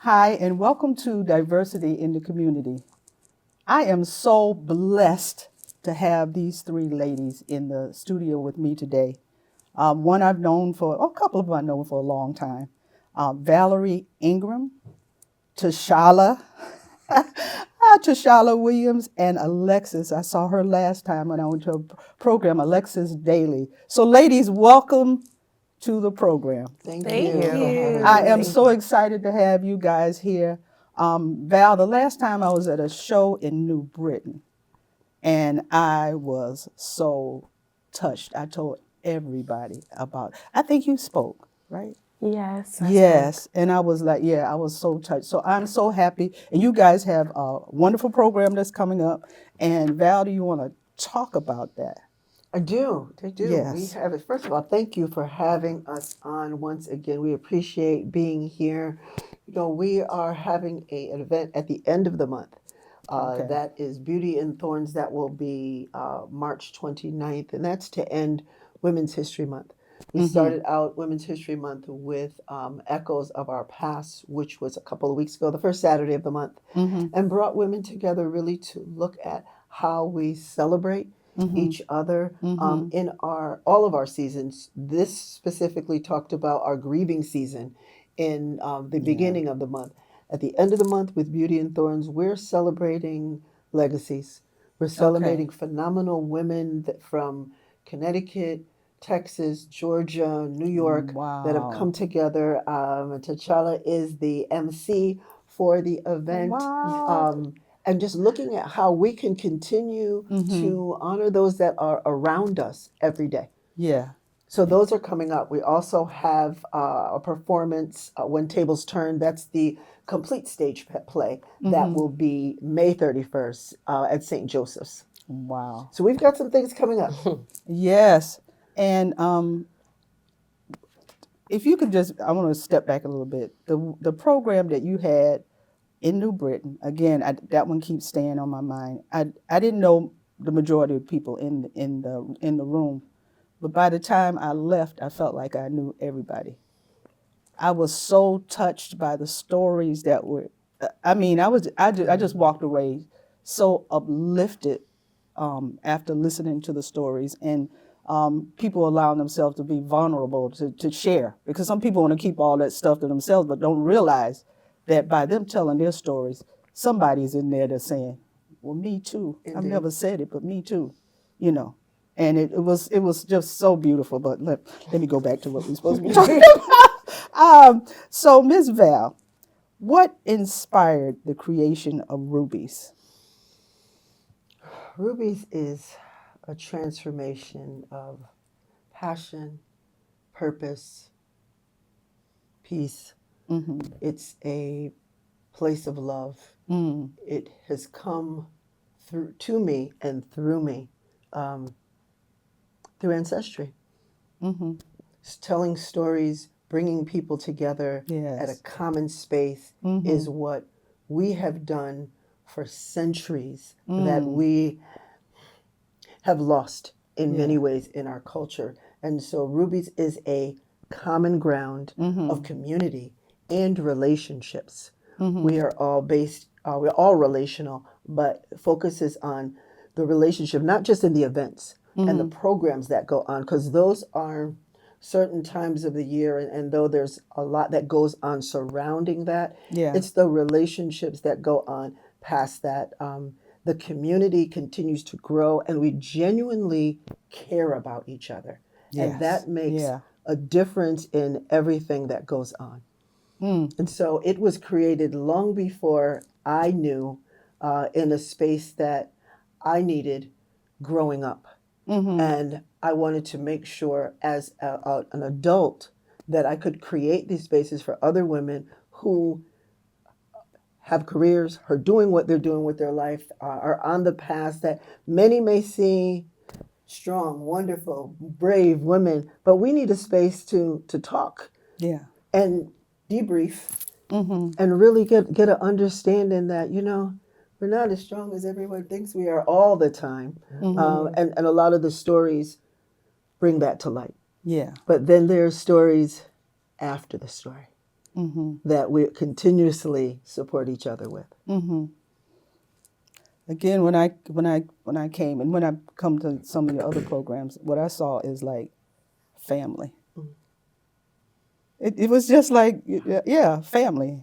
Hi, and welcome to Diversity in the Community. I am so blessed to have these three ladies in the studio with me today. One I've known for, a couple of them I've known for a long time. Valerie Ingram, Tashala, Tashala Williams, and Alexis. I saw her last time when I went to a program, Alexis Daly. So ladies, welcome to the program. Thank Thank you for having you. I us. am so excited to have you guys here. Val, the last time I was at a show in New Britain, and I was so touched. I told everybody about. I think you spoke, right? Yes, I spoke. Yes, and I was like, yeah, I was so touched. So I'm so happy, and you guys have a wonderful program that's coming up. And Val, do you want to talk about that? I do. I do. We Yes. have it. First of all, thank you for having us on once again. We appreciate being here. We are having an event at the end of the month. Okay. That is Beauty in Thorns. That will be March 29th, and that's to end Women's History Month. We Mm-hmm. started out Women's History Month with Echoes of Our Past, which was a couple of weeks ago, the first Saturday of the month, Mm-hmm. and brought women together really to look at how we celebrate Mm-hmm. each other Mm-hmm. in our all of our seasons. This specifically talked about our grieving season in the Yeah. beginning of the month. At the end of the month with Beauty and Thorns, we're celebrating legacies. We're Okay. celebrating phenomenal women from Connecticut, Texas, Georgia, New York that have come Wow. together. T'Challa is the MC for the event. Wow. Um, and just looking at how we can continue Mm-hmm. to honor those that are around us every day. Yeah. So those are coming up. We also have a performance, When Tables Turn. That's the complete stage play that Mm-hmm. will be May 31st at St. Joseph's. Wow. So we've got some things coming up. Yes. And if you could just, I want to step back a little bit. The program that you had in New Britain, again, that one keeps staying on my mind. I didn't know the majority of people in the room, but by the time I left, I felt like I knew everybody. I was so touched by the stories that were. I mean, I just walked away so uplifted after listening to the stories and people allowing themselves to be vulnerable to share because some people want to keep all that stuff to themselves but don't realize that by them telling their stories, somebody's in there that's saying, "Well, me too. I've Indeed. never said it, but me too," you know. And it was just so beautiful. But let me go back to what we're supposed to be talking about. So, Miss Val, what inspired the creation of Rubies? Rubies is a transformation of passion, purpose, peace. Mm-hmm. It's a place of love. Mm. It has come through to me and through me um, through ancestry. Mm-hmm. Telling stories, bringing people together at a Yes. common space Mm-hmm. is what we have done for centuries that Mm. we have lost in Yeah. many ways in our culture. And so Rubies is a common ground Mm-hmm. of community and relationships. Mm-hmm. We are all based, we're all relational, but focuses on the relationship, not just in the events and the Mm-hmm. programs that go on, because those are certain times of the year. And though there's a lot that goes on surrounding that, Yeah. it's the relationships that go on past that. The community continues to grow, and we genuinely care about each other. And Yes. that makes Yeah. a difference in everything that goes on. Mm. And so it was created long before I knew in a space that I needed growing up. Mm-hmm. And I wanted to make sure as an adult that I could create these spaces for other women who have careers, are doing what they're doing with their life, are on the path that many may see strong, wonderful, brave women, but we need a space to talk Yeah. and debrief Mm-hmm. and really get an understanding that we're not as strong as everyone thinks we are all the time, Mm-hmm. and a lot of the stories bring that to light. Yeah. But then there are stories after the story. that we continuously support each other with. Again, when I came and when I come to some of the other programs, what I saw is like family. It was just like, yeah, family.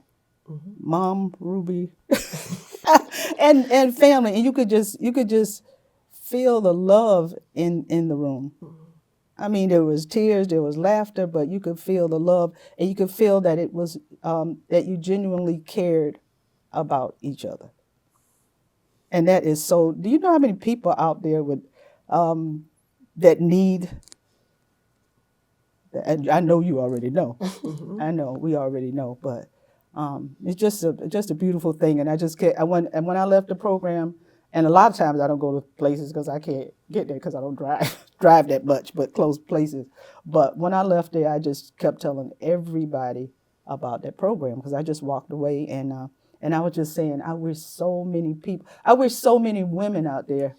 Mom, Ruby, and family, and you could just feel the love in the room. I mean, there was tears, there was laughter, but you could feel the love, and you could feel that it was that you genuinely cared about each other. And that is so. Do you know how many people out there with that need? And I know you already know. I know we already know, but it's just a beautiful thing. And I just get and when I left the program, and a lot of times I don't go to places because I can't get there because I don't drive that much, but close places. But when I left there, I just kept telling everybody about that program because I just walked away and I was just saying, I wish so many women out there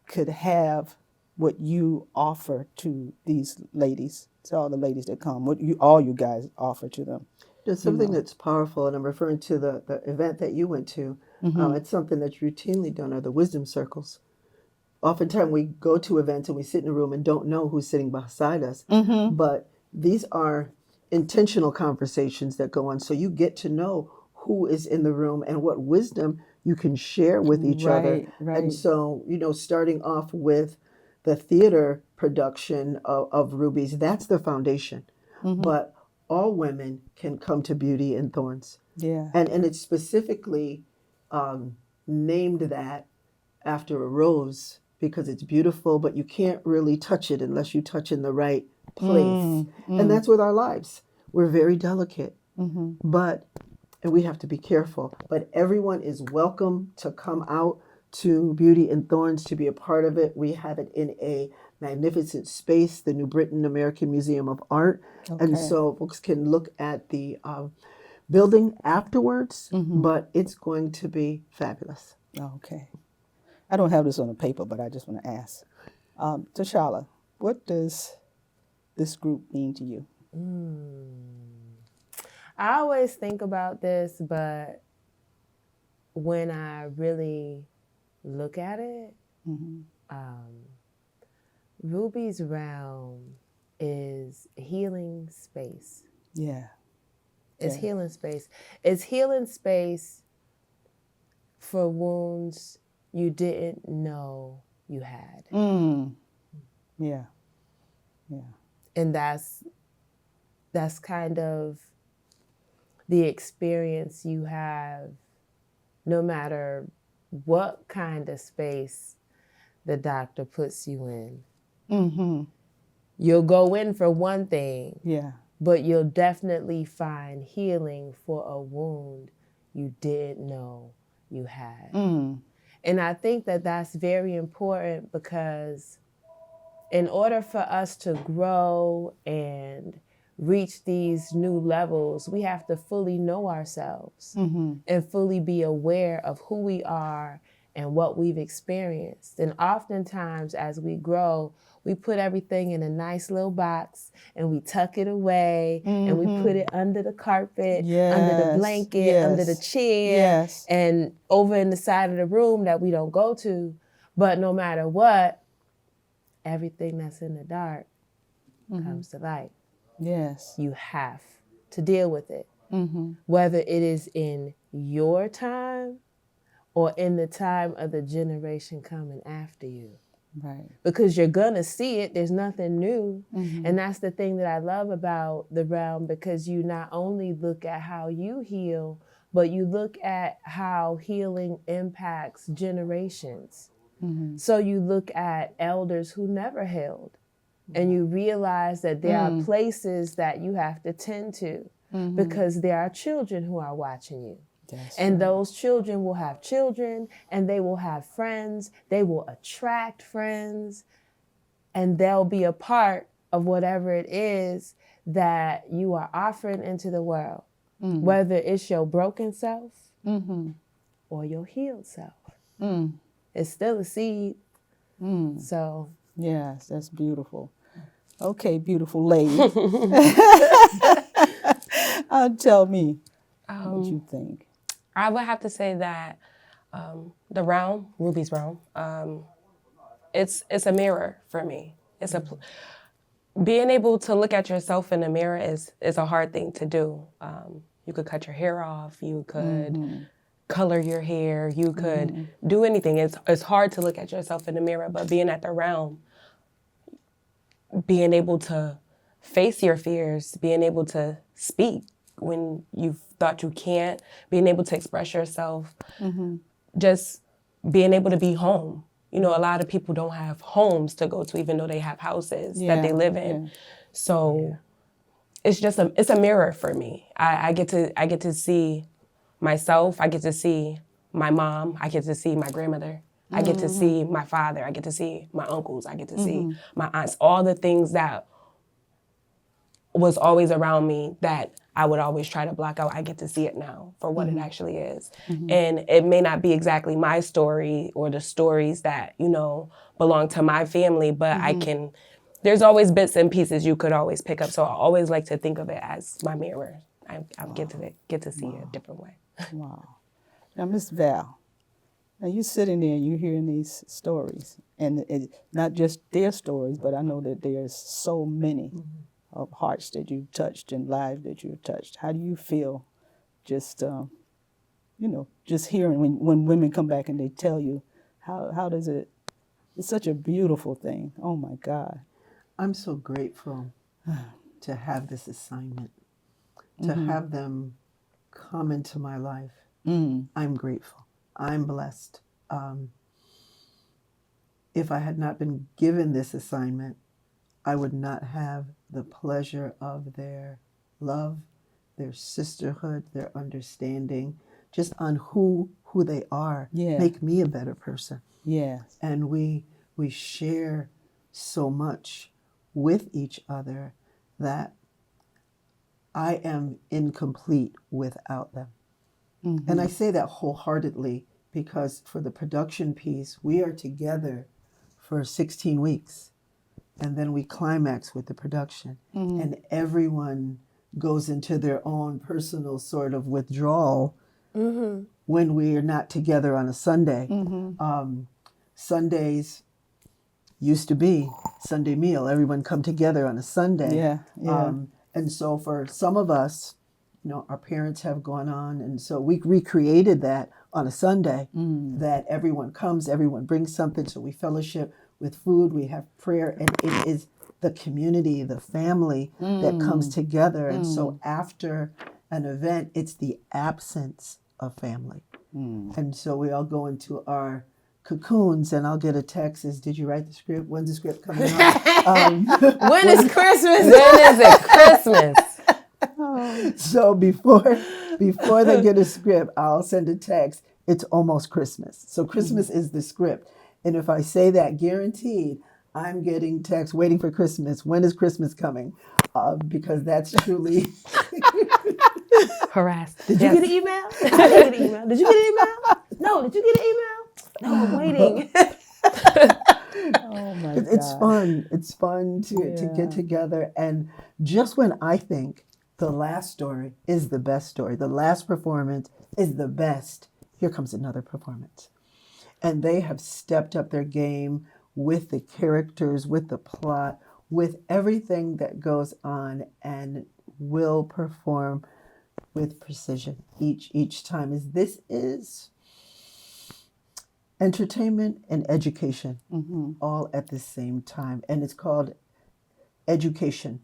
could have what you offer to these ladies, to all the ladies that come, all you guys offer to them. There's something that's powerful, and I'm referring to the event that you went to. It's something that's routinely done, are the wisdom circles. Oftentimes we go to events and we sit in a room and don't know who's sitting beside us. But these are intentional conversations that go on, so you get to know who is in the room and what wisdom you can share with each other. Right. And so, starting off with the theater production of Rubies, that's the foundation. But all women can come to Beauty and Thorns. Yeah. And it's specifically named that after a rose because it's beautiful, but you can't really touch it unless you touch in the right place. And that's with our lives. We're very delicate, and we have to be careful. But everyone is welcome to come out to Beauty and Thorns to be a part of it. We have it in a magnificent space, the New Britain American Museum of Art. Okay. And so folks can look at the building afterwards, but it's going to be fabulous. Okay. I don't have this on the paper, but I just want to ask. Tashala, what does this group mean to you? I always think about this, but when I really look at it, Ruby's realm is healing space. Yeah. It's healing space. It's healing space for wounds you didn't know you had. Yeah. And that's kind of the experience you have no matter what kind of space the doctor puts you in. You'll go in for one thing, but you'll definitely find healing for a wound you didn't know you had. And I think that that's very important because in order for us to grow and reach these new levels, we have to fully know ourselves and fully be aware of who we are and what we've experienced. And oftentimes as we grow, we put everything in a nice little box and we tuck it away and we put it under the carpet, under the blanket, under the chair, and over in the side of the room that we don't go to. But no matter what, everything that's in the dark comes to light. Yes. You have to deal with it, whether it is in your time or in the time of the generation coming after you. Right. Because you're going to see it. There's nothing new. And that's the thing that I love about the realm, because you not only look at how you heal, but you look at how healing impacts generations. So you look at elders who never healed, and you realize that there are places that you have to tend to because there are children who are watching you. And those children will have children, and they will have friends. They will attract friends, and they'll be a part of whatever it is that you are offering into the world, whether it's your broken self or your healed self. It's still a seed. So yes, that's beautiful. Okay, beautiful lady. Tell me what you think. I would have to say that the realm, Ruby's realm, it's a mirror for me. It's being able to look at yourself in the mirror is a hard thing to do. You could cut your hair off. You could color your hair. You could do anything. It's hard to look at yourself in the mirror, but being at the realm, being able to face your fears, being able to speak when you thought you can't, being able to express yourself, just being able to be home. You know, a lot of people don't have homes to go to, even though they have houses that they live in. So it's just it's a mirror for me. I get to see myself. I get to see my mom. I get to see my grandmother. I get to see my father. I get to see my uncles. I get to see my aunts. All the things that was always around me that I would always try to block out, I get to see it now for what it actually is. And it may not be exactly my story or the stories that, you know, belong to my family, but there's always bits and pieces you could always pick up. So I always like to think of it as my mirror. I get to see it a different way. Wow. Now, Miss Val, now you're sitting there and you're hearing these stories, and not just their stories, but I know that there's so many of hearts that you've touched and lives that you've touched. How do you feel just, you know, just hearing when women come back and they tell you, how does it, it's such a beautiful thing. Oh my God. I'm so grateful to have this assignment, to have them come into my life. I'm grateful. I'm blessed. If I had not been given this assignment, I would not have the pleasure of their love, their sisterhood, their understanding, just on who they are. Make me a better person. Yes. And we share so much with each other that I am incomplete without them. And I say that wholeheartedly because for the production piece, we are together for 16 weeks. And then we climax with the production. And everyone goes into their own personal sort of withdrawal when we are not together on a Sunday. Sundays used to be Sunday meal. Everyone come together on a Sunday. And so for some of us, you know, our parents have gone on. And so we recreated that on a Sunday, that everyone comes, everyone brings something. So we fellowship with food, we have prayer, and it is the community, the family that comes together. And so after an event, it's the absence of family. And so we all go into our cocoons, and I'll get a text is, did you write the script? When's the script coming out? When is Christmas? When is it Christmas? So before they get a script, I'll send a text. It's almost Christmas. So Christmas is the script. And if I say that, guaranteed, I'm getting text waiting for Christmas. When is Christmas coming? Because that's truly Harassed. Did you get an email? I didn't get an email. Did you get an email? No. Did you get an email? No, I'm waiting. Oh my God. It's fun. It's fun to get together. And just when I think the last story is the best story, the last performance is the best, here comes another performance. And they have stepped up their game with the characters, with the plot, with everything that goes on, and will perform with precision each time. This is entertainment and education all at the same time. And it's called education.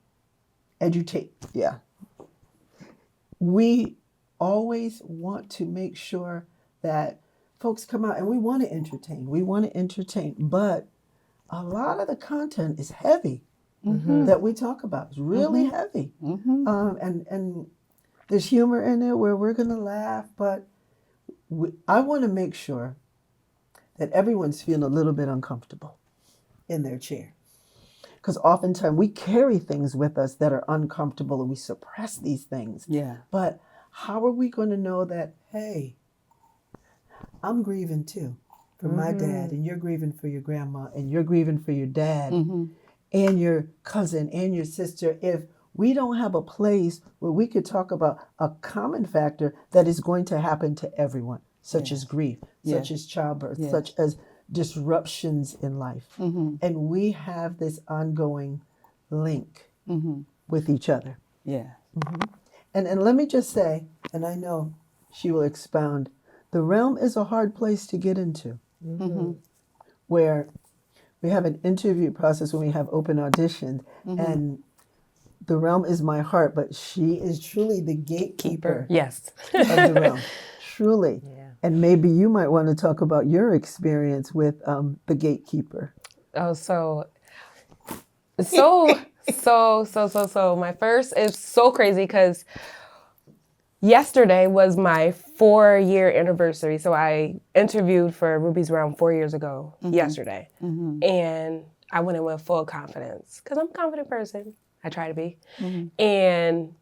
We always want to make sure that folks come out, and we want to entertain. But a lot of the content is heavy that we talk about. It's really heavy. And there's humor in it where we're going to laugh, but I want to make sure that everyone's feeling a little bit uncomfortable in their chair. Because oftentimes we carry things with us that are uncomfortable and we suppress these things. But how are we going to know that, hey, I'm grieving too for my dad, and you're grieving for your grandma, and you're grieving for your dad and your cousin and your sister, if we don't have a place where we could talk about a common factor that is going to happen to everyone, such as grief, such as childbirth, such as disruptions in life. And we have this ongoing link with each other. Yeah. And let me just say, and I know she will expound, the realm is a hard place to get into, where we have an interview process when we have open auditions, and the realm is my heart, but she is truly the gatekeeper Yes. of the realm. Truly. Yeah. And maybe you might want to talk about your experience with the gatekeeper. Oh, so my first is so crazy because yesterday was my 4-year anniversary. So I interviewed for Ruby's Realm 4 years ago yesterday. And I went in with full confidence because I'm a confident person. I try to be. And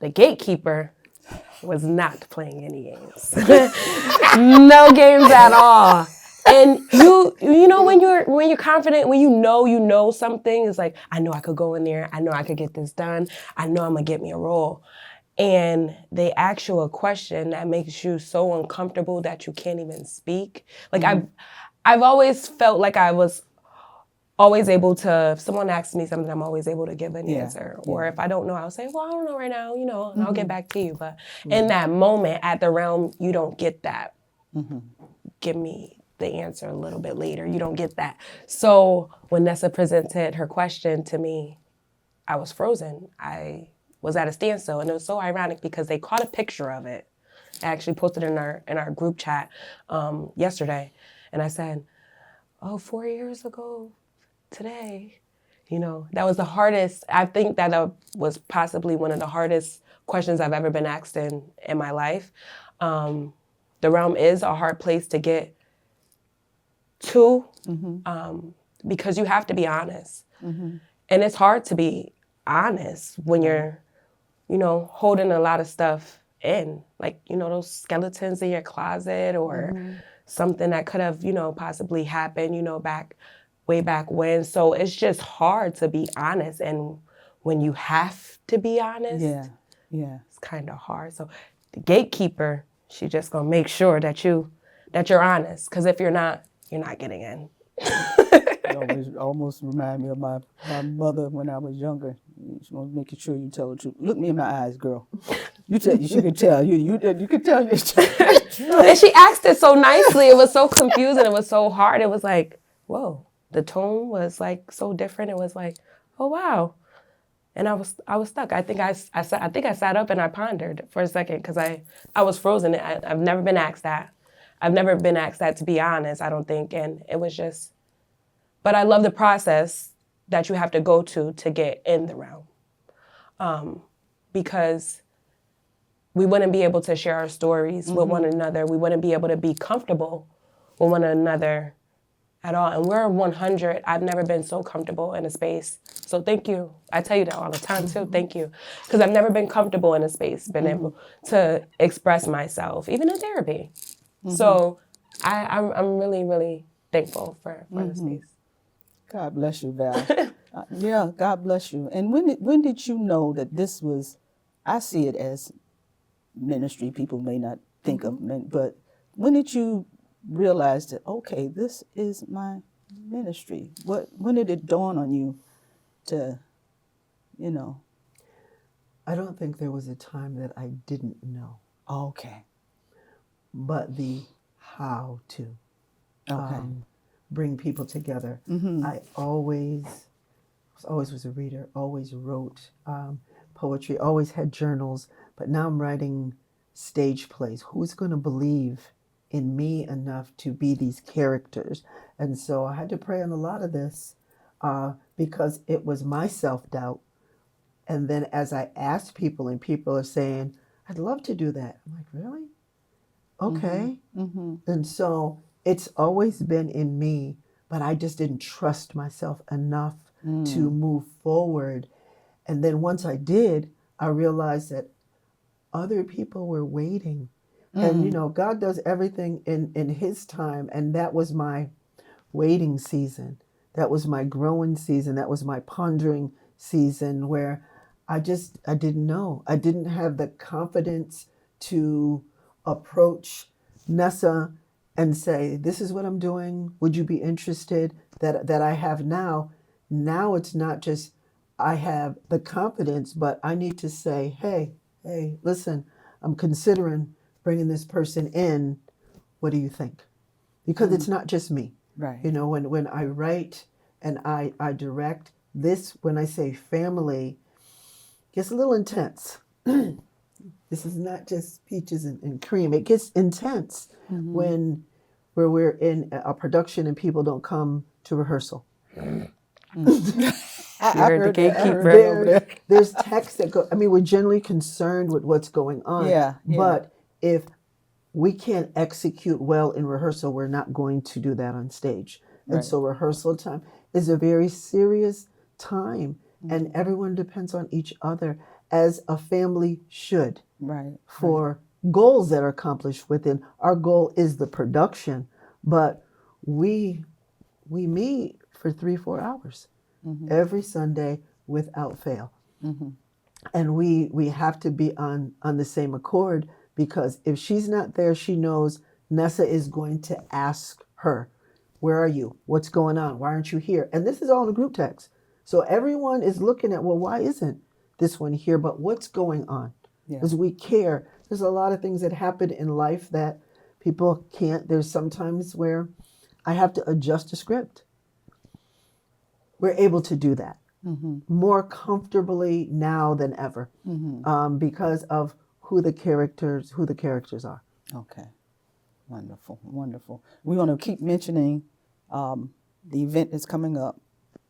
the gatekeeper was not playing any games. No games at all. And you know when you're confident, when you know something, it's like, I know I could go in there, I know I could get this done, I know I'm gonna get me a role. And they ask you a question that makes you so uncomfortable that you can't even speak. Like I've always felt like I was always able to, if someone asks me something, I'm always able to give an answer. Or if I don't know, I'll say, well, I don't know right now, and I'll get back to you. But in that moment at the realm, you don't get that. Give me the answer a little bit later. You don't get that. So when Nessa presented her question to me, I was frozen. I was at a standstill, and it was so ironic because they caught a picture of it. I actually posted it in our group chat yesterday, and I said, "Oh, 4 years ago today," that was the hardest. I think that was possibly one of the hardest questions I've ever been asked in my life. The realm is a hard place to get to because you have to be honest, and it's hard to be honest when you're holding a lot of stuff in, like, those skeletons in your closet or something that could have, possibly happened, way back when. So it's just hard to be honest. And when you have to be honest, it's kind of hard. So the gatekeeper, she just gonna make sure that you're honest. Because if you're not getting in. It almost remind me of my mother when I was younger. She was making sure you tell the truth. Look me in my eyes, girl. She could tell. You could tell. And she asked it so nicely. It was so confusing. It was so hard. It was like, whoa. The tone was like so different. It was like, oh wow. And I was stuck. I think I sat up and I pondered for a second because I was frozen. I've never been asked that. I've never been asked that, to be honest, I don't think. And it was just, but I love the process that you have to go to get in the realm. Because we wouldn't be able to share our stories with one another. We wouldn't be able to be comfortable with one another at all. And we're 100. I've never been so comfortable in a space. So thank you. I tell you that all the time too. Thank you. Because I've never been comfortable in a space, been able to express myself, even in therapy. So I'm really, really thankful for the space. God bless you, Val. God bless you. And when did you know that this was, I see it as ministry, people may not think of it, but when did you realize that, okay, this is my ministry? When did it dawn on you to, I don't think there was a time that I didn't know. Okay. But the how to bring people together. I always was a reader, always wrote poetry, always had journals, but now I'm writing stage plays. Who's going to believe in me enough to be these characters? And so I had to pray on a lot of this because it was my self-doubt. And then as I asked people, and people are saying, I'd love to do that. I'm like, really? Okay. And so it's always been in me, but I just didn't trust myself enough to move forward. And then once I did, I realized that other people were waiting. And, God does everything in His time. And that was my waiting season. That was my growing season. That was my pondering season where I didn't know. I didn't have the confidence to approach Nessa and say, this is what I'm doing. Would you be interested? That I have now. Now it's not just I have the confidence, but I need to say, hey, listen, I'm considering bringing this person in. What do you think? Because it's not just me. Right. You know, when I write and I direct, this, when I say family, gets a little intense. This is not just peaches and cream. It gets intense when where we're in a production and people don't come to rehearsal. I heard the heard that. I gatekeeper. heard that over there. There's texts that go, I mean, we're generally concerned with what's going on. Yeah. But if we can't execute well in rehearsal, we're not going to do that on stage. And Right. so rehearsal time is a very serious time, and everyone depends on each other, as a family should, Right. for goals that are accomplished within. Our goal is the production, but we meet for 3-4 hours every Sunday without fail. And we have to be on the same accord, because if she's not there, she knows Nessa is going to ask her, where are you? What's going on? Why aren't you here? And this is all in the group text. So everyone is looking at, well, why isn't this one here? But what's going on? Yeah. Because we care. There's a lot of things that happen in life that people can't. There's sometimes where I have to adjust the script. We're able to do that more comfortably now than ever, because of who the characters are. Okay. Wonderful. Wonderful. We want to keep mentioning the event that's coming up.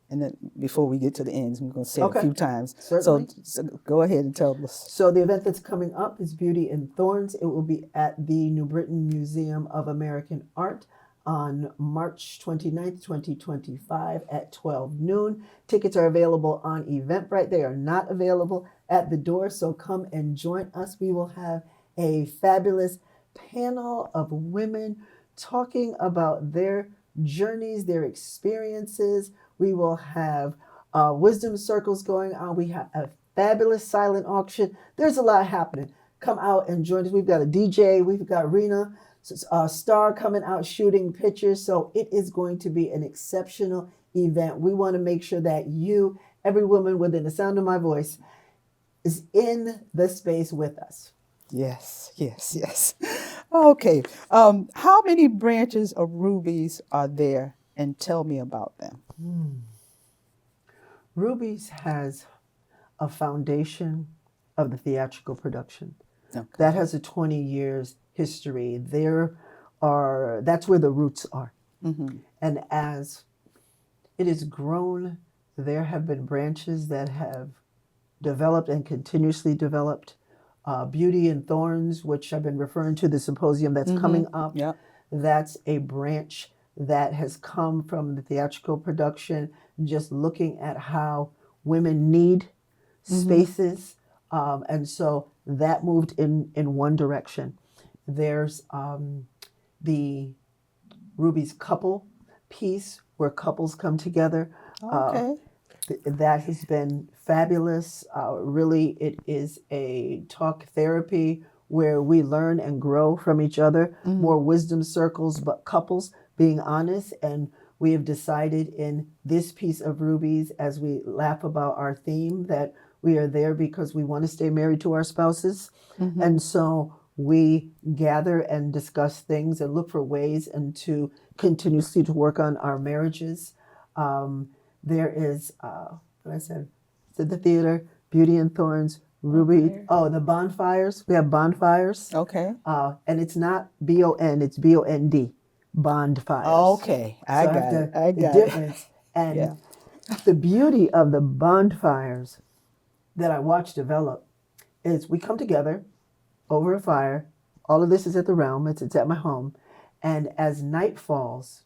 And then before we get to the ends, I'm going to say it Okay. a few times. Certainly. So go ahead and tell us. So the event that's coming up is Beauty and Thorns. It will be at the New Britain Museum of American Art on March 29th, 2025 at 12 noon. Tickets are available on Eventbrite. They are not available at the door, so come and join us. We will have a fabulous panel of women talking about their journeys, their experiences. We will have wisdom circles going on. We have a fabulous silent auction. There's a lot happening. Come out and join us. We've got a DJ. We've got Rena Star coming out shooting pictures. So it is going to be an exceptional event. We want to make sure that you, every woman within the sound of my voice, is in the space with us. Yes. Okay. How many branches of Rubies are there? And tell me about them. Rubies has a foundation of the theatrical production. Okay. That has a 20 years history. That's where the roots are. And as it has grown, there have been branches that have developed and continuously developed. Beauty and Thorns, which I've been referring to, the symposium that's coming up. Yep. That's a branch that has come from the theatrical production, just looking at how women need spaces. And so that moved in one direction. There's the Ruby's couple piece where couples come together. Okay. That has been fabulous. Really, it is a talk therapy where we learn and grow from each other, more wisdom circles, but couples being honest. And we have decided in this piece of Rubies, as we laugh about our theme, that we are there because we want to stay married to our spouses. And so we gather and discuss things and look for ways and to continuously to work on our marriages. There is, what I said the theater, Beauty and Thorns, Ruby. Okay. Oh, the bonfires. We have bonfires. Okay. And it's not B-O-N, it's B-O-N-D. Bonfires. Okay. I So got it. the I got it. difference. And Yeah. the beauty of the bonfires that I watch develop is we come together over a fire. All of this is at the Realm. It's at my home. And as night falls,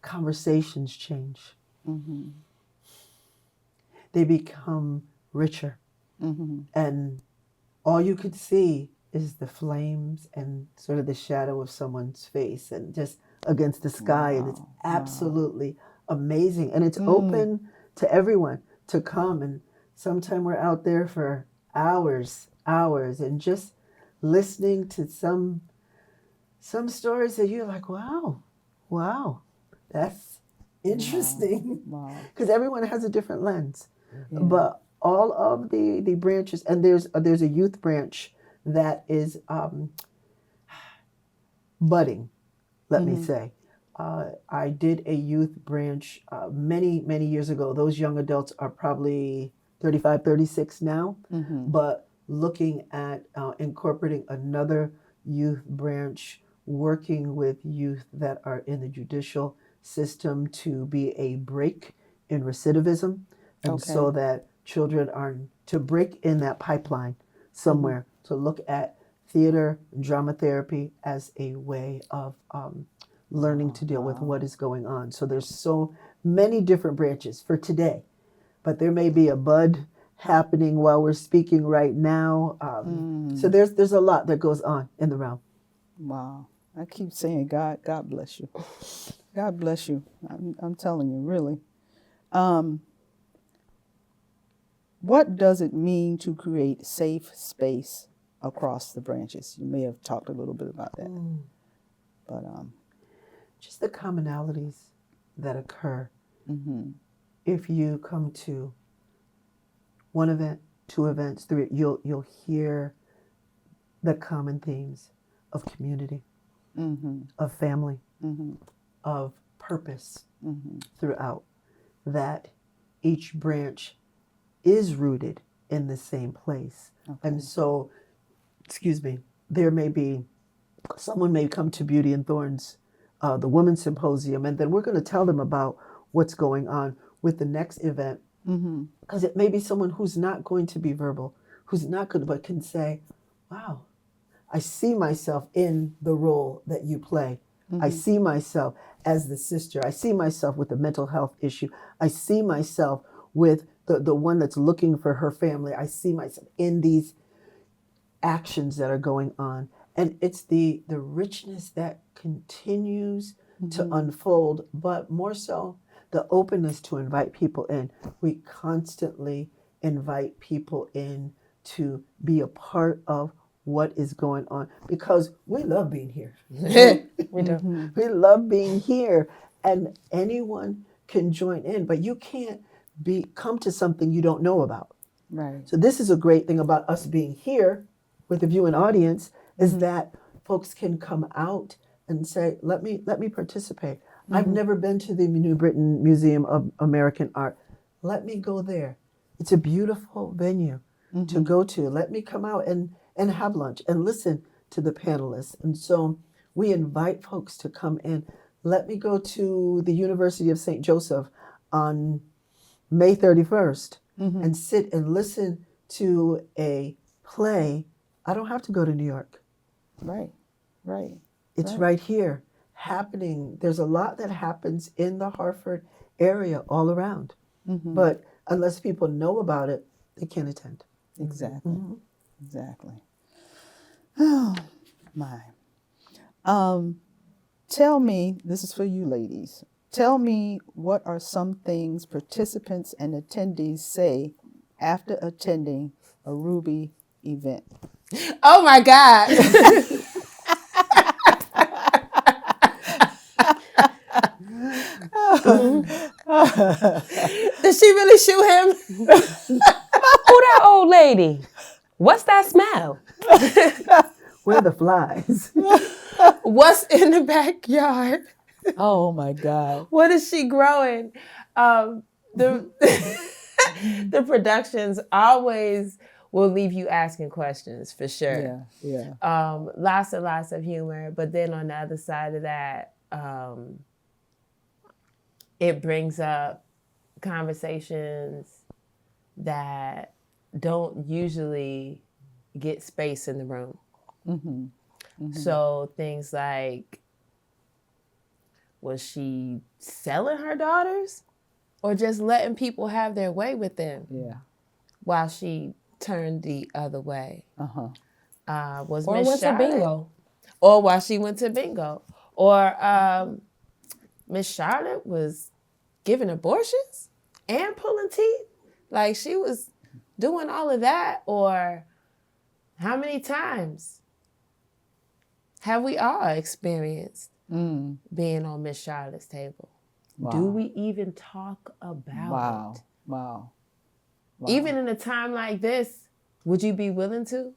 conversations change. They become richer. And all you could see is the flames and sort of the shadow of someone's face and just against the sky. And it's absolutely amazing. And it's open to everyone to come and Sometimes we're out there for hours, and just listening to some stories that you're like, wow, that's interesting. Wow. Because everyone has a different lens. Yeah. But all of the branches, and there's a youth branch that is budding, let me say. I did a youth branch many years ago. Those young adults are probably 35, 36 now, but looking at incorporating another youth branch, working with youth that are in the judicial system to be a break in recidivism, and so that children are to break in that pipeline somewhere, to look at theater and drama therapy as a way of learning to deal with what is going on. So there's so many different branches for today, but there may be a bud happening while we're speaking right now. So there's a lot that goes on in the realm. Wow. I keep saying God bless you. God bless you. I'm telling you, really. What does it mean to create safe space across the branches? You may have talked a little bit about that. But just the commonalities that occur. If you come to one event, two events, three, you'll hear the common themes of community, of family, of purpose throughout. That each branch is rooted in the same place. And so, there may be, someone may come to Beauty and Thorns, the Women's Symposium, and then we're going to tell them about what's going on with the next event. Because it may be someone who's not going to be verbal, who's not going to, but can say, wow, I see myself in the role that you play. I see myself as the sister. I see myself with the mental health issue. I see myself with the one that's looking for her family. I see myself in these actions that are going on. And it's the richness that continues to unfold, but more so the openness to invite people in. We constantly invite people in to be a part of what is going on, because we love being here. We do. We love being here, and anyone can join in, but you can't come to something you don't know about. right. So this is a great thing about us being here with the viewing audience, is that folks can come out and say, let me participate. I've never been to the New Britain Museum of American Art. Let me go there. It's a beautiful venue to go to. Let me come out and have lunch and listen to the panelists. And so we invite folks to come in. Let me go to the University of St. Joseph on May 31st and sit and listen to a play. I don't have to go to New York. Right. It's right here happening. There's a lot that happens in the Hartford area all around. But unless people know about it, they can't attend. Exactly. Exactly. Oh, my. Tell me, this is for you ladies, tell me what are some things participants and attendees say after attending a Ruby event? Oh my God. Did she really shoot him? Who that old lady? What's that smell? Where are the flies? What's in the backyard? Oh my God. What is she growing? The productions always will leave you asking questions, for sure. Yeah. Lots and lots of humor. But then on the other side of that, it brings up conversations that don't usually get space in the room. So things like, was she selling her daughters or just letting people have their way with them while she turned the other way? Was Or Miss went to Charlotte, bingo. or while she went to bingo, or Miss Charlotte was giving abortions and pulling teeth. Like, she was doing all of that? Or how many times have we all experienced being on Miss Charlotte's table? Wow. Do we even talk about it? Wow. Even in a time like this, would you be willing to?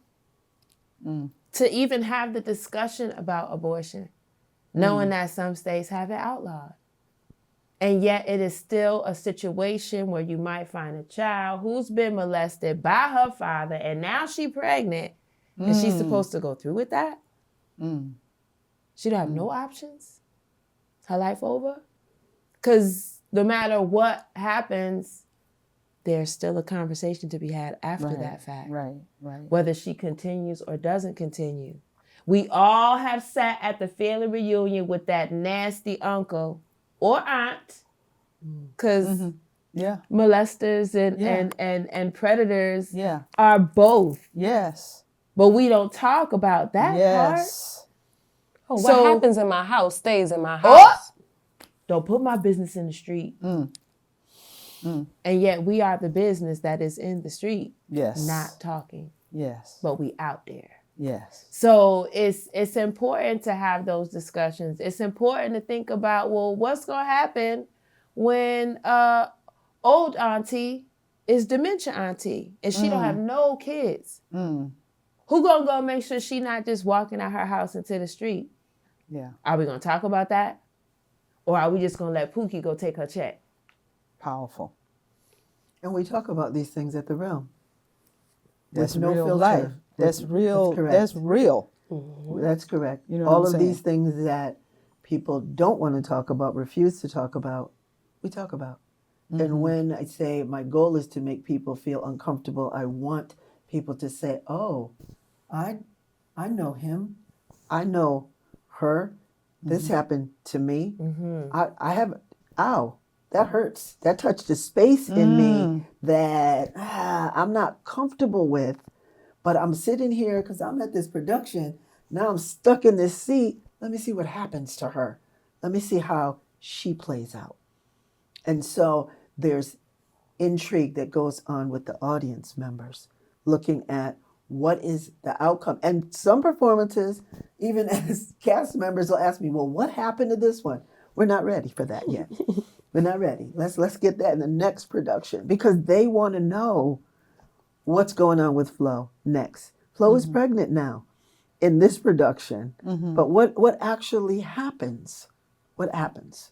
To even have the discussion about abortion, knowing that some states have it outlawed. And yet it is still a situation where you might find a child who's been molested by her father, and now she's pregnant, and she's supposed to go through with that? She don't have no options? Her life over? Because no matter what happens, there's still a conversation to be had after that fact. Right. Whether she continues or doesn't continue. We all have sat at the family reunion with that nasty uncle or aunt, because molesters and predators are both. Yes. But we don't talk about that part. Oh, what So- happens in my house stays in my house. Don't put my business in the street. And yet we are the business that is in the street, Yes. not talking, Yes. but we out there. Yes. So it's important to have those discussions. It's important to think about, well, what's going to happen when old auntie is dementia auntie and she don't have no kids? Who gonna go make sure she not just walking out her house into the street? Yeah. Are we gonna talk about that? Or are we just gonna let Pookie go take her check? Powerful. And we talk about these things at the Realm. That's With no real filter. life. That's real. That's correct. That's real. That's correct. You know All what I'm of these saying? things that people don't want to talk about, refuse to talk about, we talk about. And when I say my goal is to make people feel uncomfortable, I want people to say, oh, I know him. I know her. This happened to me. I have, ow, that hurts. That touched a space in me that I'm not comfortable with. But I'm sitting here because I'm at this production. Now I'm stuck in this seat. Let me see what happens to her. Let me see how she plays out. And so there's intrigue that goes on with the audience members, looking at what is the outcome. And some performances, even as cast members, will ask me, well, what happened to this one? We're not ready for that yet. We're not ready. Let's get that in the next production, because they want to know what's going on with Flo next. Flo is pregnant now in this production, but what actually happens? What happens?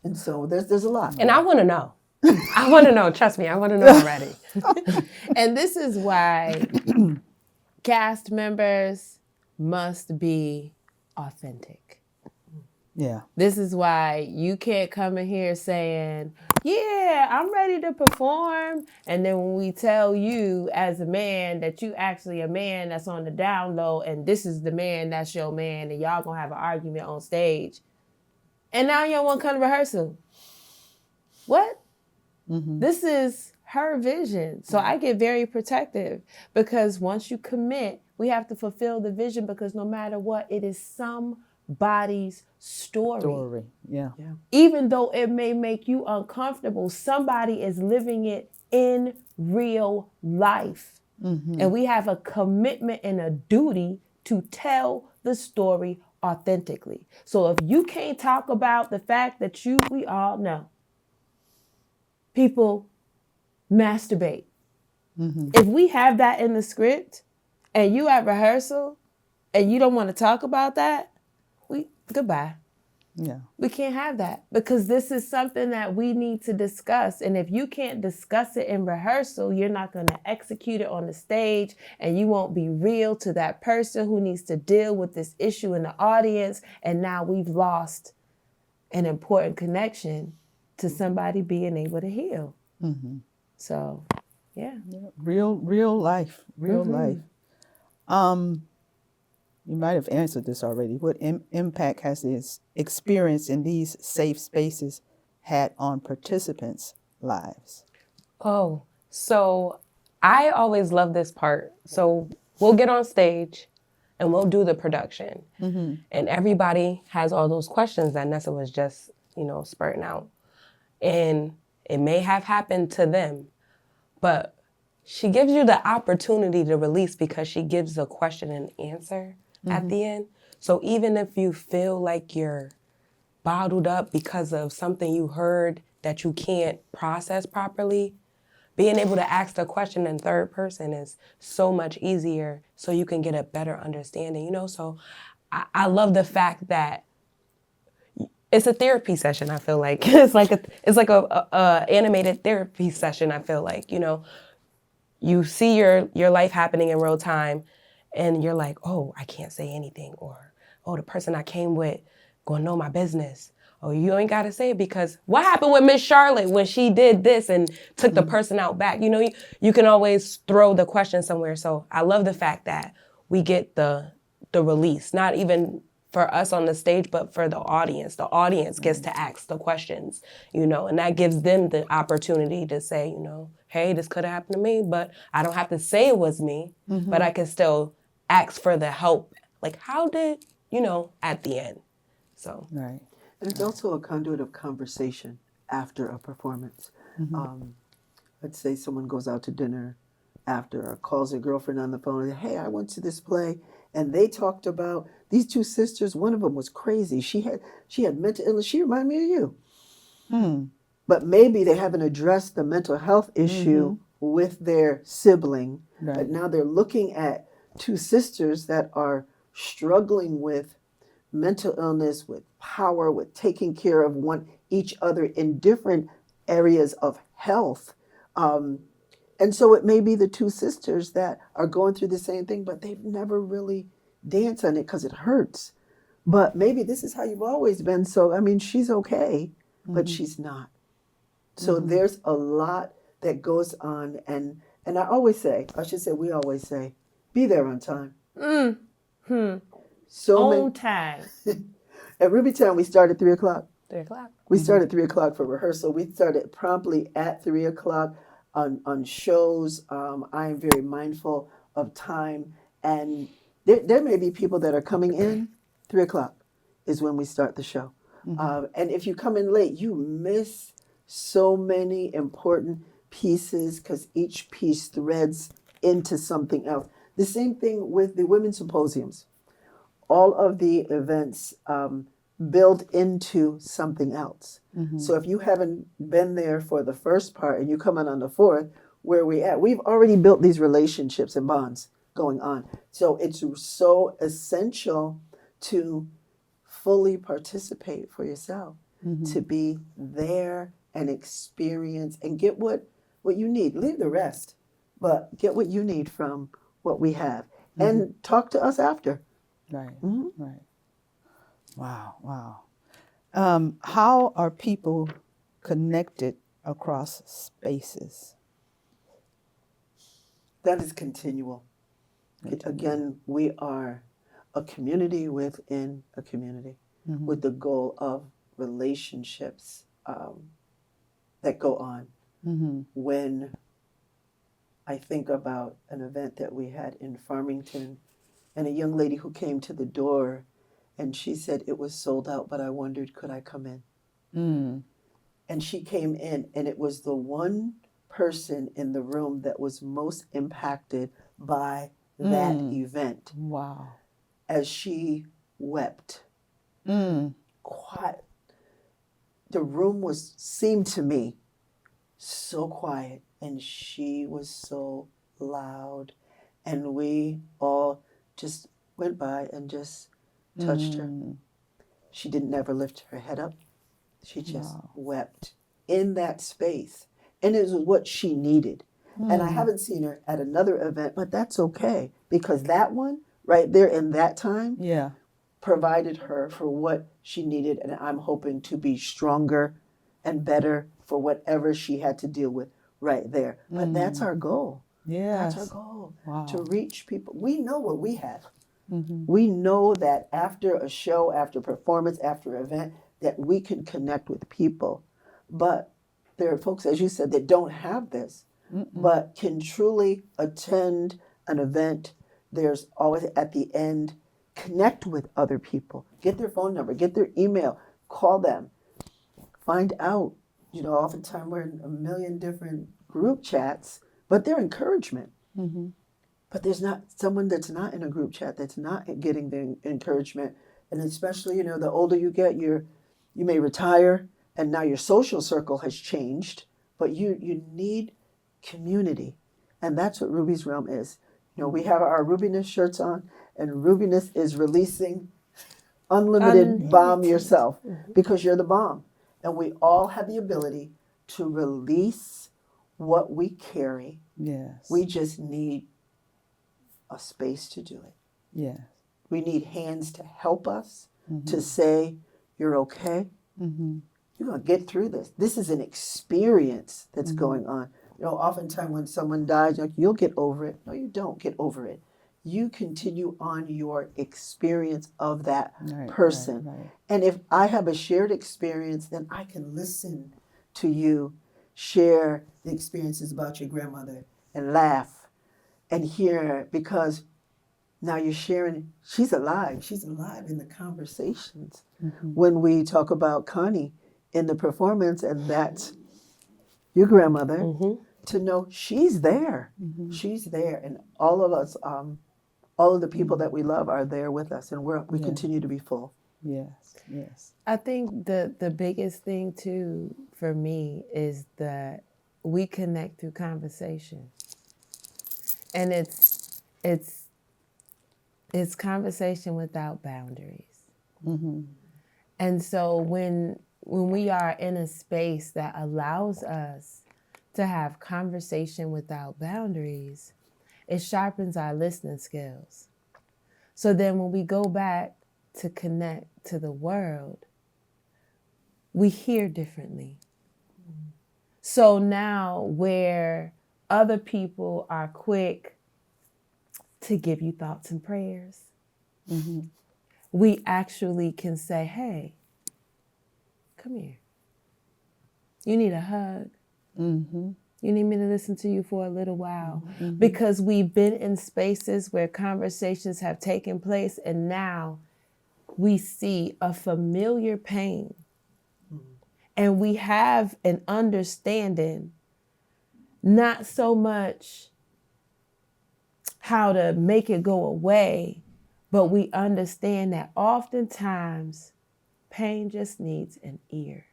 And so there's a lot. And I want to know. I want to know. Trust me, I want to know already. And this is why cast members must be authentic. Yeah. This is why you can't come in here saying, yeah, I'm ready to perform. And then when we tell you as a man that you actually a man that's on the down low, and this is the man that's your man, and y'all gonna have an argument on stage. And now you don't want to come to rehearsal. What? This is her vision. So I get very protective, because once you commit, we have to fulfill the vision, because no matter what, it is somebody's story. Yeah. Even though it may make you uncomfortable, somebody is living it in real life. And we have a commitment and a duty to tell the story authentically. So if you can't talk about the fact that we all know people masturbate. If we have that in the script and you at rehearsal and you don't want to talk about that, goodbye. Yeah. We can't have that, because this is something that we need to discuss. And if you can't discuss it in rehearsal, you're not going to execute it on the stage, and you won't be real to that person who needs to deal with this issue in the audience. And now we've lost an important connection to somebody being able to heal. So, yeah. Real life. Real life. You might have answered this already. What impact has this experience in these safe spaces had on participants' lives? Oh, so I always love this part. So we'll get on stage and we'll do the production. And everybody has all those questions that Nessa was just, spurting out. And it may have happened to them, but she gives you the opportunity to release because she gives a question and answer at the end. So even if you feel like you're bottled up because of something you heard that you can't process properly, being able to ask the question in third person is so much easier so you can get a better understanding, you know? So I love the fact that it's a therapy session, I feel like. It's like a animated therapy session, I feel like, you know? You see your life happening in real time and you're like, oh, I can't say anything, or oh, the person I came with gonna know my business. Oh, you ain't gotta say it because what happened with Miss Charlotte when she did this and took the person out back? You know, you can always throw the question somewhere. So I love the fact that we get the release, not even for us on the stage, but for the audience. The audience gets to ask the questions, you know, and that gives them the opportunity to say, you know, hey, this could have happened to me, but I don't have to say it was me, but I can still ask for the help. Like, how did, you know, at the end. So. Right. And it's also a conduit of conversation after a performance. Let's say someone goes out to dinner after or calls a girlfriend on the phone and, hey, I went to this play and they talked about these two sisters. One of them was crazy. She had mental illness. She reminded me of you. But maybe they haven't addressed the mental health issue with their sibling. Right. But now they're looking at two sisters that are struggling with mental illness, with power, with taking care of each other in different areas of health. And so it may be the two sisters that are going through the same thing, but they've never really danced on it because it hurts. But maybe this is how you've always been. So, I mean, she's okay, but she's not. So there's a lot that goes on. And I always say, we always say, be there on time. So On time. At Ruby Town, we start at 3 o'clock. 3 o'clock. We start at 3 o'clock for rehearsal. We started promptly at 3 o'clock on shows. I am very mindful of time. And there may be people that are coming in. 3 o'clock is when we start the show. And if you come in late, you miss so many important pieces because each piece threads into something else. The same thing with the women's symposiums. All of the events build into something else. So if you haven't been there for the first part and you come in on the fourth, where we at? We've already built these relationships and bonds going on. So it's so essential to fully participate for yourself, to be there and experience and get what you need. Leave the rest, but get what you need from what we have. And talk to us after. Right. Right. Wow. How are people connected across spaces? That is continual. Again, we are a community within a community with the goal of relationships that go on. When I think about an event that we had in Farmington and a young lady who came to the door and she said it was sold out, but I wondered, could I come in? And she came in and it was the one person in the room that was most impacted by that event. Wow. As she wept. Quiet. The room seemed to me so quiet and she was so loud and we all just went by and just touched her. She didn't ever lift her head up. She just wept in that space. And it was what she needed. And I haven't seen her at another event, but that's okay. Because that one, right there in that time, provided her for what she needed. And I'm hoping to be stronger and better for whatever she had to deal with right there. But that's our goal. Yes. That's our goal. Wow. To reach people. We know what we have. We know that after a show, after performance, after event, that we can connect with people. But there are folks, as you said, that don't have this, but can truly attend an event. There's always at the end, connect with other people. Get their phone number, get their email, call them. Find out, oftentimes we're in a million different group chats, but they're encouragement. Mm-hmm. But there's not someone that's not in a group chat that's not getting the encouragement. And especially, the older you get, you may retire, and now your social circle has changed, but you need community. And that's what Ruby's Realm is. We have our Rubiness shirts on, and Rubiness is releasing unlimited bomb yourself, because you're the bomb. And we all have the ability to release what we carry. Yes. We just need a space to do it. Yes. We need hands to help us, to say, you're okay. Mm-hmm. You're going to get through this. This is an experience that's going on. Oftentimes when someone dies, you'll get over it. No, you don't get over it. You continue on your experience of that person. Right. And if I have a shared experience, then I can listen to you share the experiences about your grandmother and laugh and hear, because now you're sharing, she's alive. She's alive in the conversations. Mm-hmm. When we talk about Connie in the performance, and that's your grandmother, to know she's there. Mm-hmm. She's there. And all of us, all of the people that we love are there with us, and we continue to be full. Yes. Yes. I think the biggest thing too for me is that we connect through conversation, and it's conversation without boundaries. Mm-hmm. And so when we are in a space that allows us to have conversation without boundaries, it sharpens our listening skills. So then when we go back to connect to the world, we hear differently. So now where other people are quick to give you thoughts and prayers, we actually can say, hey, come here. You need a hug. Mm-hmm. You need me to listen to you for a little while. Because we've been in spaces where conversations have taken place, and now we see a familiar pain. And we have an understanding, not so much how to make it go away, but we understand that oftentimes pain just needs an ear.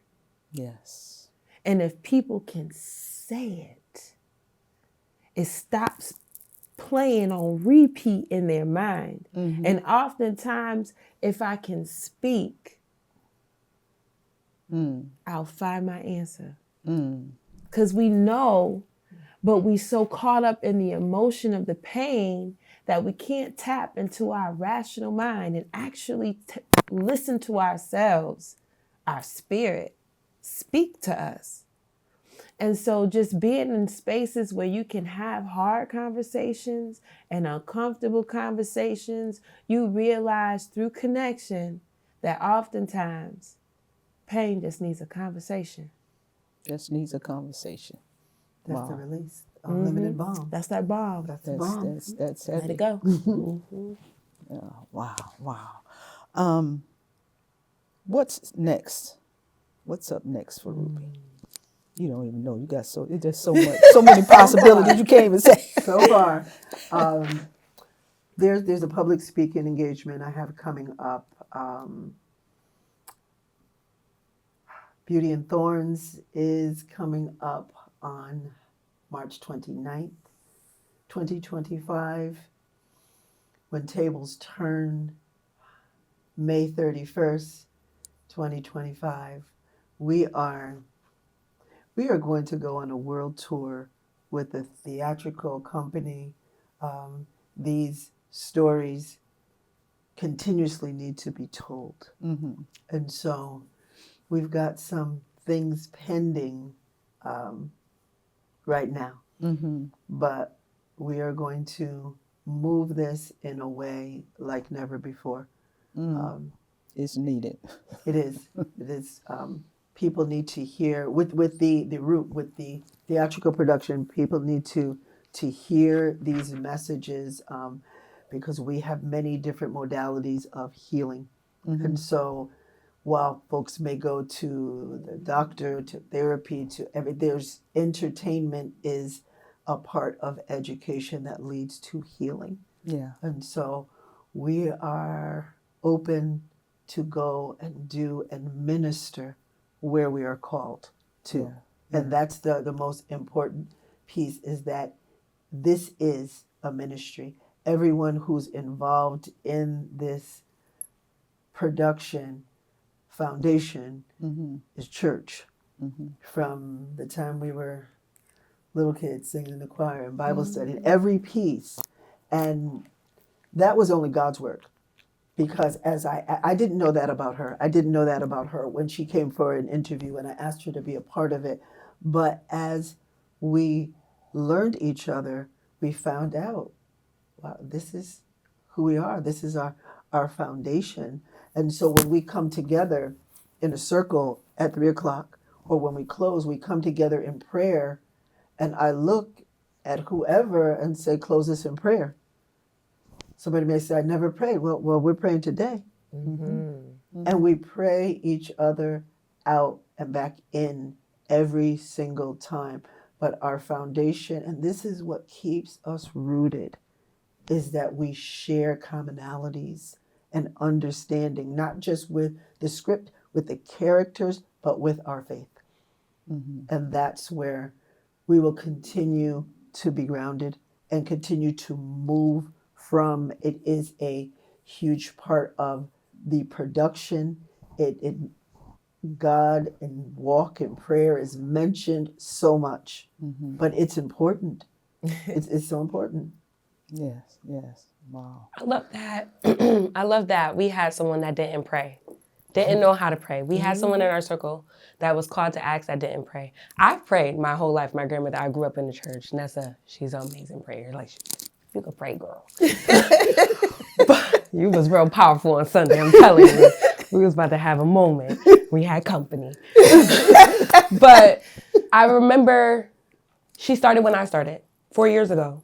Yes. And if people can say it stops playing on repeat in their mind. And oftentimes, if I can speak, I'll find my answer. Because we know, but we so caught up in the emotion of the pain that we can't tap into our rational mind and actually listen to ourselves, our spirit, speak to us. And so just being in spaces where you can have hard conversations and uncomfortable conversations, you realize through connection that oftentimes pain just needs a conversation. Just needs a conversation. That's the release. Unlimited bomb. That's that bomb. That's the bomb. That's Let heavy. it go. Wow. What's next? What's up next for Ruby? You don't even know. You got there's so much, so many possibilities you can't even say. So far, there's a public speaking engagement I have coming up. Beauty and Thorns is coming up on March 29th, 2025. When Tables Turn, May 31st, 2025. We are going to go on a world tour with a theatrical company. These stories continuously need to be told. And so we've got some things pending right now. But we are going to move this in a way like never before. It's needed. It is. It is. People need to hear with the theatrical production. People need to hear these messages because we have many different modalities of healing, and so while folks may go to the doctor, to therapy, there's entertainment is a part of education that leads to healing. Yeah. And so we are open to go and do and minister where we are called to. Yeah. And that's the most important piece, is that this is a ministry. Everyone who's involved in this production foundation is church. From the time we were little kids singing in the choir and Bible study, every piece. And that was only God's work. Because as I didn't know that about her. I didn't know that about her when she came for an interview and I asked her to be a part of it. But as we learned each other, we found out, wow, this is who we are. This is our foundation. And so when we come together in a circle at 3:00, or when we close, we come together in prayer, and I look at whoever and say, close us in prayer. Somebody may say, I never prayed. Well, we're praying today. And we pray each other out and back in every single time. But our foundation, and this is what keeps us rooted, is that we share commonalities and understanding, not just with the script, with the characters, but with our faith. And that's where we will continue to be grounded and continue to move from. It is a huge part of the production. God and walk and prayer is mentioned so much, but it's important. It's so important. Yes. Yes. Wow. I love that. I love that we had someone that didn't pray, didn't know how to pray. We had someone in our circle that was called to acts that didn't pray. I've prayed my whole life. My grandmother, I grew up in the church. Nessa, she's an amazing prayer. Like, you can pray, girl. But you was real powerful on Sunday, I'm telling you. We was about to have a moment. We had company. But I remember she started when I started, 4 years ago.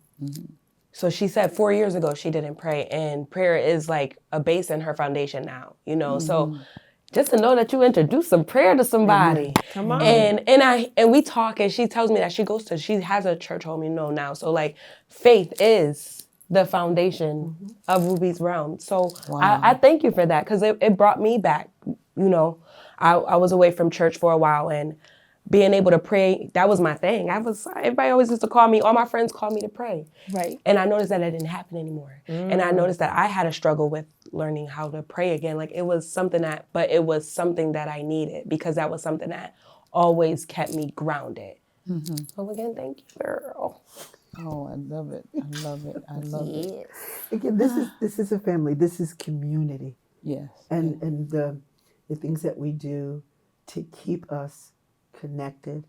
So she said 4 years ago she didn't pray, and prayer is like a base in her foundation now, you know. So just to know that you introduced some prayer to somebody. Come on. And we talk, and she tells me that she has a church home, you know, now. So like faith is the foundation of Ruby's Realm. So I thank you for that, because it brought me back, you know. I was away from church for a while, and being able to pray, that was my thing. Everybody always used to call me, all my friends called me to pray. Right. And I noticed that didn't happen anymore. And I noticed that I had a struggle with learning how to pray again. Like it was something that I needed, because that was something that always kept me grounded. So again, thank you, girl. Oh, I love it. I love it. I love it. Again, this is a family. This is community. Yes. And the things that we do to keep us connected,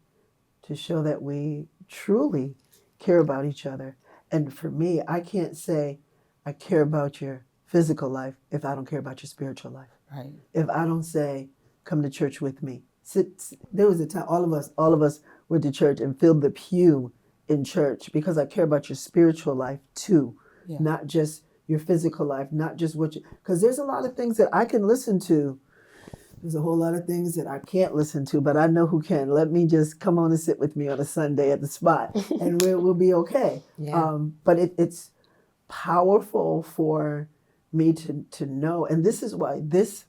to show that we truly care about each other. And for me, I can't say I care about your physical life if I don't care about your spiritual life. Right. If I don't say, come to church with me. There was a time all of us went to church and filled the pew in church, because I care about your spiritual life too, not just your physical life, not just because there's a lot of things that I can listen to. There's a whole lot of things that I can't listen to, but I know who can. Let me just come on and sit with me on a Sunday at the spot, and we'll be okay. Yeah. But it's powerful for me to know, and this is why this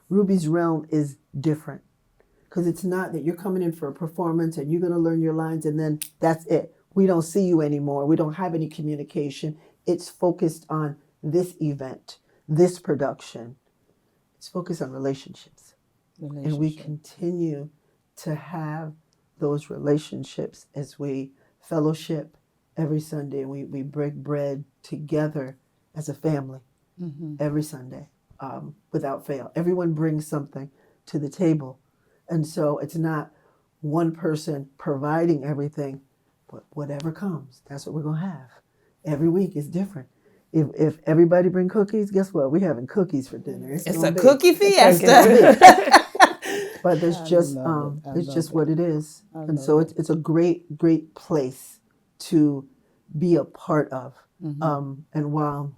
Ruby's Realm is different. Because it's not that you're coming in for a performance and you're going to learn your lines and then that's it. We don't see you anymore. We don't have any communication. It's focused on this event, this production. It's focused on relationships. And we continue to have those relationships as we fellowship every Sunday. We break bread together as a family every Sunday without fail. Everyone brings something to the table. And so it's not one person providing everything, but whatever comes, that's what we're going to have. Every week is different. If everybody bring cookies, guess what? We're having cookies for dinner. It's a cookie fiesta. But there's just what it is. And so it's a great place to be a part of. And while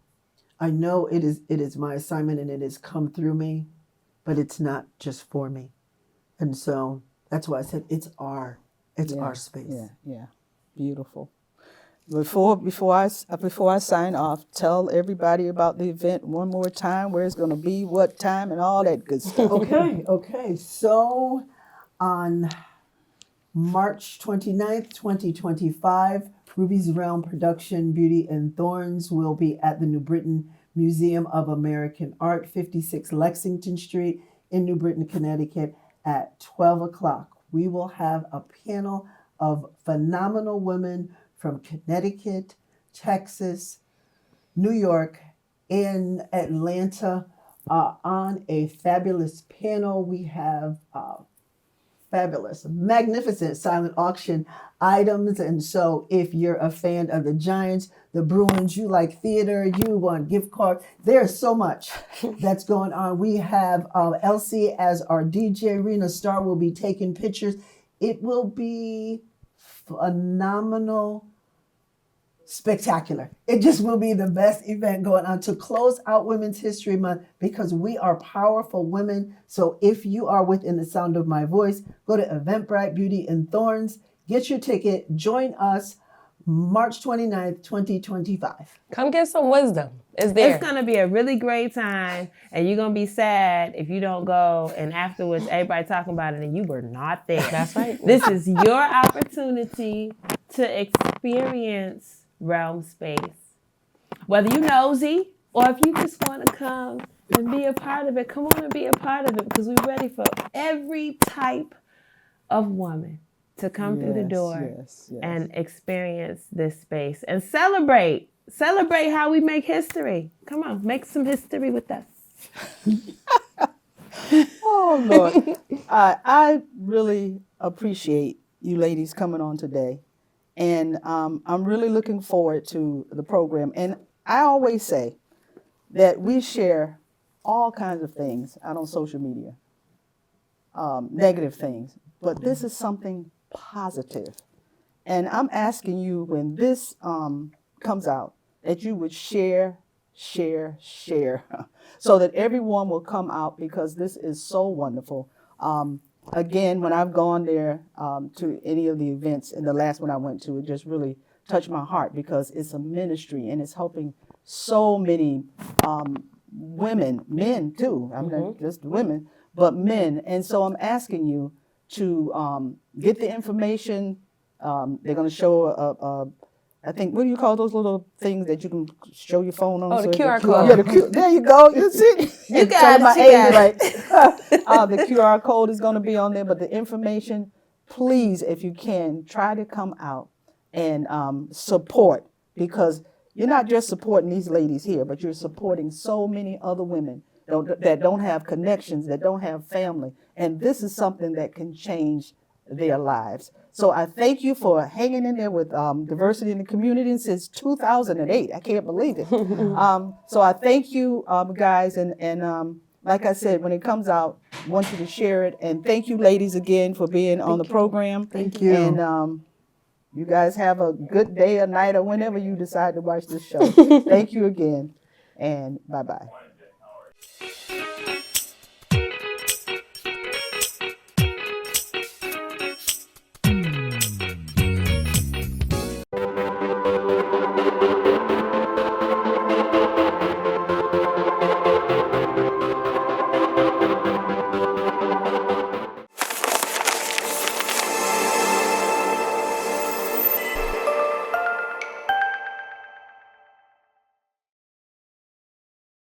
I know it is my assignment and it has come through me, but it's not just for me. And so that's why I said it's our space. Yeah. Beautiful. Before I sign off, tell everybody about the event one more time, where it's going to be, what time, and all that good stuff. Okay. So on March 29th, 2025, Ruby's Realm Production Beauty and Thorns will be at the New Britain Museum of American Art, 56 Lexington Street in New Britain, Connecticut at 12 o'clock. We will have a panel of phenomenal women from Connecticut, Texas, New York, and Atlanta on a fabulous panel. We have fabulous, magnificent silent auction items. And so if you're a fan of the Giants, the Bruins, you like theater, you want gift cards, there's so much that's going on. We have Elsie as our DJ. Rena Star will be taking pictures. It will be phenomenal, spectacular. It just will be the best event going on to close out Women's History Month, because we are powerful women. So if you are within the sound of my voice, go to Eventbrite Beauty and Thorns, get your ticket, join us March 29th, 2025. Come get some wisdom. It's there. It's going to be a really great time, and you're going to be sad if you don't go, and afterwards everybody talking about it and you were not there. That's right. This is your opportunity to experience Realm Space. Whether you nosy or if you just want to come and be a part of it, come on and be a part of it, because we're ready for every type of woman to come through the door and experience this space and celebrate how we make history. Come on, make some history with us. Oh, Lord. I really appreciate you ladies coming on today. And I'm really looking forward to the program. And I always say that we share all kinds of things out on social media, negative things. But this is something positive. And I'm asking you, when this comes out, that you would share, so that everyone will come out, because this is so wonderful. Again, when I've gone there to any of the events, and the last one I went to, it just really touched my heart, because it's a ministry and it's helping so many women, men too. I'm not just women, but men. And so I'm asking you to get the information. They're going to show I think, what do you call those little things that you can show your phone on? Oh, the So QR code. Yeah, there you go. You see? You got my it. age right. The QR code is going to be on there, but the information, please, if you can, try to come out and support, because you're not just supporting these ladies here, but you're supporting so many other women that don't have connections, that don't have family. And this is something that can change their lives. So I thank you for hanging in there with diversity in the community since 2008. I can't believe it. So I thank you, guys. And like I said, when it comes out, I want you to share it. And thank you, ladies, again, for being on the program. Thank you. And you guys have a good day or night or whenever you decide to watch this show. Thank you again. And bye-bye.